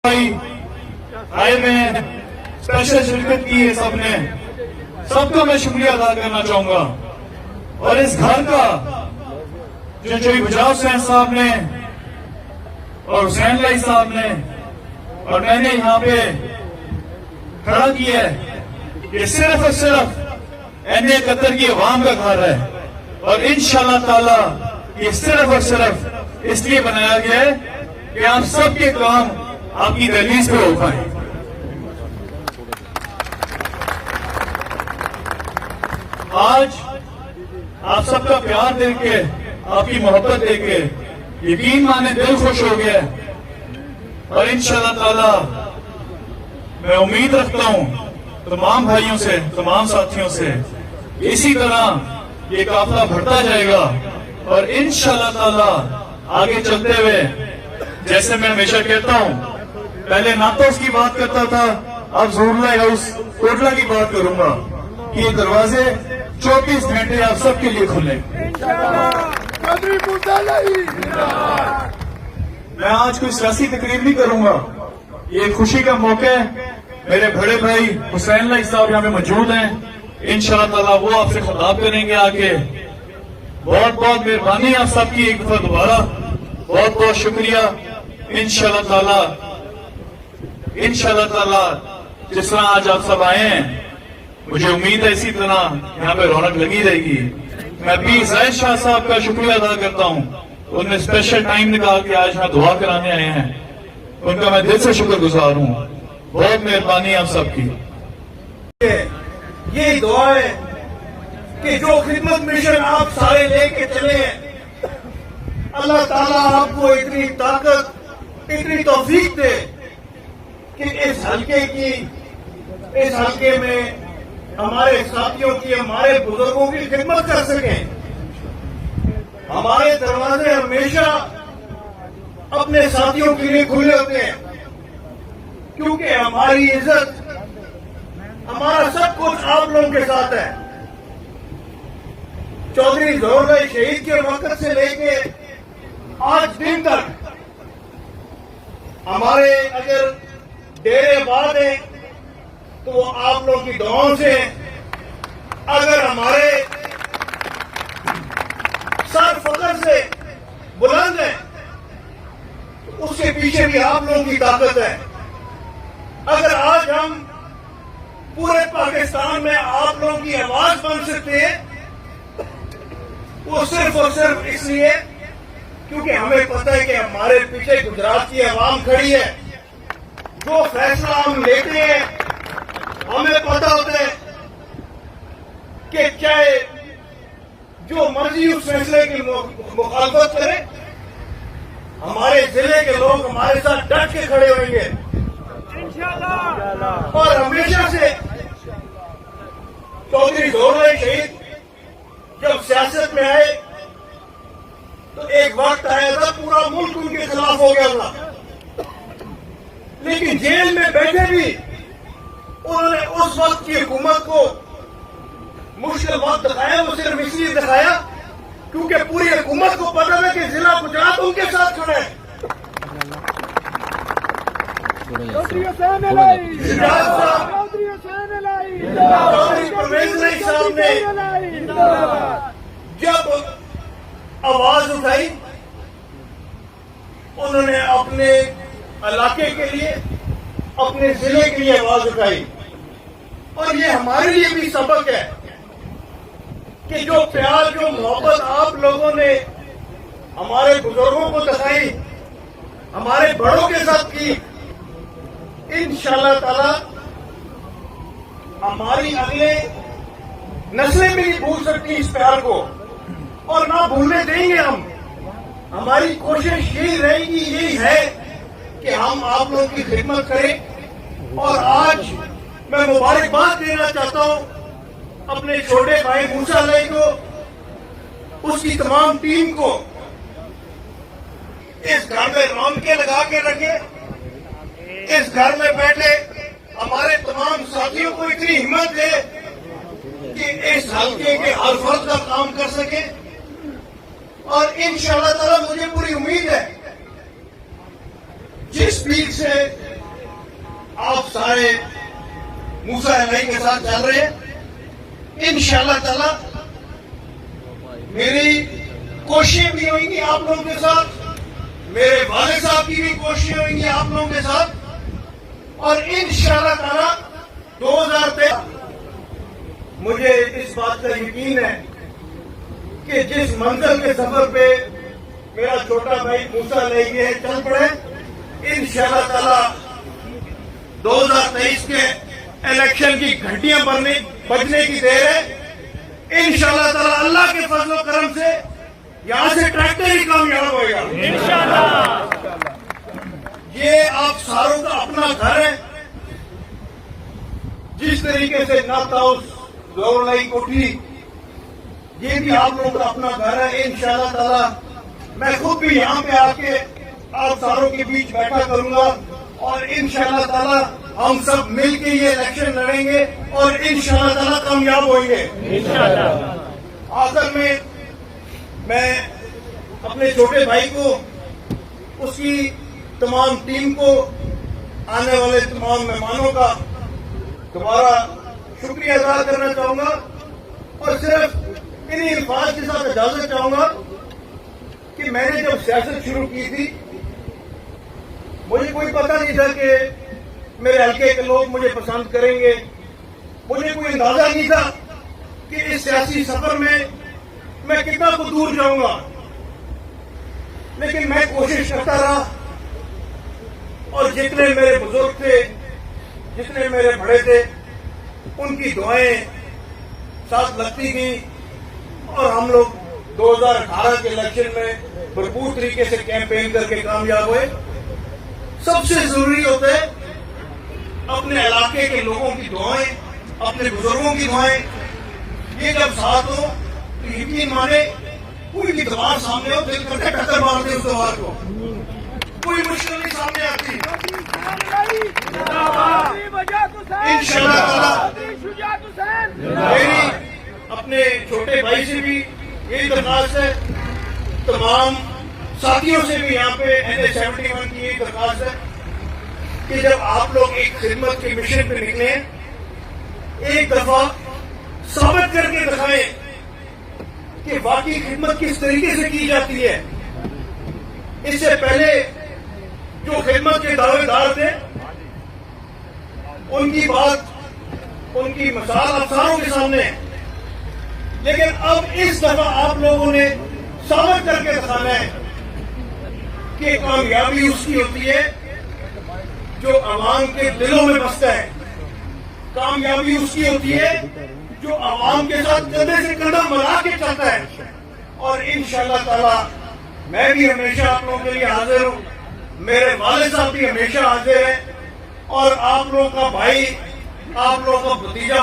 آئے میں اسپیشل شرکت کی ہے سب کا میں شکریہ ادا کرنا چاہوں گا. اور اس گھر کا جو چوئی بجاؤ حسین صاحب نے اور حسین لائی صاحب نے اور میں نے یہاں پہ کھڑا کیا ہے، یہ صرف اور صرف این اے قطر کی عوام کا گھر ہے. اور انشاءاللہ تعالی یہ صرف اور صرف اس لیے بنایا گیا ہے کہ آپ سب کے کام آپ کی دہلیز پہ ہو پائیں. آج آپ سب کا پیار دیکھ کے، آپ کی محبت دیکھ کے یقین مانے دل خوش ہو گیا. اور انشاءاللہ تعالی میں امید رکھتا ہوں تمام بھائیوں سے، تمام ساتھیوں سے، اسی طرح یہ قافلہ بڑھتا جائے گا. اور انشاءاللہ تعالی آگے چلتے ہوئے، جیسے میں ہمیشہ کہتا ہوں، پہلے ناتوس کی بات کرتا تھا، اب ضرور ہاؤس کوٹلہ کی بات کروں گا کہ یہ دروازے 24 گھنٹے آپ سب کے لیے کھلے. میں آج کوئی سیاسی تقریر نہیں کروں گا، یہ خوشی کا موقع ہے. میرے بڑے بھائی حسین لائی صاحب یہاں پہ موجود ہیں، انشاءاللہ تعالی وہ آپ سے خطاب کریں گے آگے. بہت بہت مہربانی آپ سب کی ایک دفعہ دوبارہ، بہت بہت شکریہ. انشاءاللہ تعالی جس طرح آج آپ سب آئے ہیں، مجھے امید ہے اسی طرح یہاں پہ رونق لگی رہے گی. میں بھی زاہد شاہ صاحب کا شکریہ ادا کرتا ہوں، انہوں نے اسپیشل ٹائم نکال کے آج یہاں دعا کرانے آئے ہیں، ان کا میں دل سے شکر گزار ہوں. بہت مہربانی آپ سب کی. یہ دعا ہے کہ جو خدمت مشن آپ سارے لے کے چلے ہیں، اللہ تعالیٰ آپ کو اتنی طاقت، اتنی توفیق دے کہ اس حلقے میں ہمارے ساتھیوں کی، ہمارے بزرگوں کی خدمت کر سکیں. ہمارے دروازے ہمیشہ اپنے ساتھیوں کے لیے کھلے ہوتے ہیں، کیونکہ ہماری عزت، ہمارا سب کچھ آپ لوگوں کے ساتھ ہے. چودھری ظہور لائی شہید کے وقت سے لے کے آج دن تک ہمارے اگر ڈیرے آباد ہیں تو وہ آپ لوگوں کی دعاؤں سے، اگر ہمارے سر فخر سے بلند ہیں تو اس کے پیچھے بھی آپ لوگوں کی طاقت ہے. اگر آج ہم پورے پاکستان میں آپ لوگوں کی آواز بن سکتے ہیں، وہ صرف اور صرف اس لیے کیونکہ ہمیں پتہ ہے کہ ہمارے پیچھے گجرات کی عوام کھڑی ہے. جو فیصلہ ہم لیتے ہیں ہمیں پتہ ہوتا ہے کہ چاہے جو مرضی اس فیصلے کی مخالفت کرے، ہمارے ضلع کے لوگ ہمارے ساتھ ڈٹ کے کھڑے ہوئیں گے. اور ہمیشہ سے چودھری ظہور لائی شہید جب سیاست میں آئے تو ایک وقت آیا تھا پورا ملک ان کے خلاف ہو گیا تھا، لیکن جیل میں بیٹھے بھی انہوں نے اس وقت کی حکومت کو مشکل وقت دکھایا. وہ صرف اس لیے دکھایا کیونکہ پوری حکومت کو پتا تھا کہ ضلع گجرات ان کے ساتھ کھڑا ہے. چودھری پرویز لائی صاحب نے جب آواز اٹھائی، انہوں نے اپنے علاقے کے لیے، اپنے ضلع کے لیے آواز اٹھائی. اور یہ ہمارے لیے بھی سبق ہے کہ جو پیار، جو محبت آپ لوگوں نے ہمارے بزرگوں کو دکھائی، ہمارے بڑوں کے ساتھ کی، انشاءاللہ تعالی ہماری اگلے نسلیں بھی نہیں بھول سکتی اس پیار کو، اور نہ بھولنے دیں گے ہم. ہماری کوشش یہی رہے گی، یہی ہے کہ ہم آپ لوگوں کی خدمت کریں. اور آج میں مبارکباد دینا چاہتا ہوں اپنے چھوٹے بھائی موسیٰ لائی کو، اس کی تمام ٹیم کو. اس گھر میں رونقیں لگا کے رکھے، اس گھر میں بیٹھے ہمارے تمام ساتھیوں کو اتنی ہمت دے کہ اس حلقے کے ہر فرد کا کام کر سکے. اور انشاءاللہ تعالی مجھے پوری امید ہے جس اسپیڈ سے آپ سارے موسیٰ علیہ کے ساتھ چل رہے ہیں. انشاءاللہ تعالی میری کوششیں بھی ہوئیں گی آپ لوگوں کے ساتھ, میرے والد صاحب کی بھی کوششیں ہوئیں گی آپ لوگوں کے ساتھ, اور انشاءاللہ تعالی 2013 مجھے اس بات کا یقین ہے کہ جس منزل کے سفر پہ میرا چھوٹا بھائی موسیٰ علیہ یہ چل پڑے, انشاءاللہ تعالی 2023 کے الیکشن کی گھنٹیاں بجنے کی دیر ہے. انشاءاللہ تعالی اللہ کے فضل و کرم سے یہاں سے ٹریکٹر ہی کامیاب ہوئے گا انشاءاللہ. یہ آپ ساروں کا اپنا گھر ہے. جس طریقے سے ناتھ ہاؤس, ظہور علیہ کوٹھی, یہ بھی آپ لوگوں کا اپنا گھر ہے. انشاءاللہ تعالی میں خود بھی یہاں پہ آ کے آپ ساروں کے بیچ بیٹھا کروں گا, اور انشاءاللہ تعالی ہم سب مل کے یہ الیکشن لڑیں گے اور انشاءاللہ تعالی کامیاب ہوئیں گے انشاءاللہ. آخر میں اپنے چھوٹے بھائی کو, اس کی تمام ٹیم کو, آنے والے تمام مہمانوں کا دوبارہ شکریہ ادا کرنا چاہوں گا, اور صرف انہی الفاظ کے ساتھ اجازت چاہوں گا کہ میں نے جب سیاست شروع کی تھی مجھے کوئی پتہ نہیں تھا کہ میرے حلقے کے لوگ مجھے پسند کریں گے. مجھے کوئی اندازہ نہیں تھا کہ اس سیاسی سفر میں کتنا کو دور جاؤں گا, لیکن میں کوشش کرتا رہا, اور جتنے میرے بزرگ تھے, جتنے میرے بڑے تھے, ان کی دعائیں ساتھ لگتی گئیں, اور ہم لوگ 2018 کے الیکشن میں بھرپور طریقے سے کیمپین کر کے کامیاب ہوئے. سب سے ضروری ہوتا ہے اپنے علاقے کے لوگوں کی دعائیں, اپنے بزرگوں کی دعائیں. یہ جب ساتھ ہو تو یقین مانے کوئی بھی دیوار سامنے ہو دل کرتے ٹکر مارتے اس دیوار کو, کوئی مشکل نہیں سامنے آتی. انشاءاللہ تعالی میری اپنے چھوٹے بھائی سے بھی یہی درخواست ہے, تمام ساتھیوں سے بھی یہاں پہ NA71 کی یہی درخواست ہے کہ جب آپ لوگ ایک خدمت کے مشن پہ نکلیں, ایک دفعہ ثابت کر کے دکھائیں کہ واقعی خدمت کس طریقے سے کی جاتی ہے. اس سے پہلے جو خدمت کے دعوے دار تھے ان کی بات, ان کی مثال افسانوں کے سامنے ہے, لیکن اب اس دفعہ آپ لوگوں نے ثابت کر کے دکھانا ہے کہ کامیابی اس کی ہوتی ہے جو عوام کے دلوں میں بستا ہے. کامیابی اس کی ہوتی ہے جو عوام کے ساتھ کندھے سے کندھا ملا کے چلتا ہے. اور انشاءاللہ تعالی میں بھی ہمیشہ آپ لوگوں کے لیے حاضر ہوں, میرے والد صاحب بھی ہمیشہ حاضر ہیں, اور آپ لوگوں کا بھائی, آپ لوگوں کا بھتیجا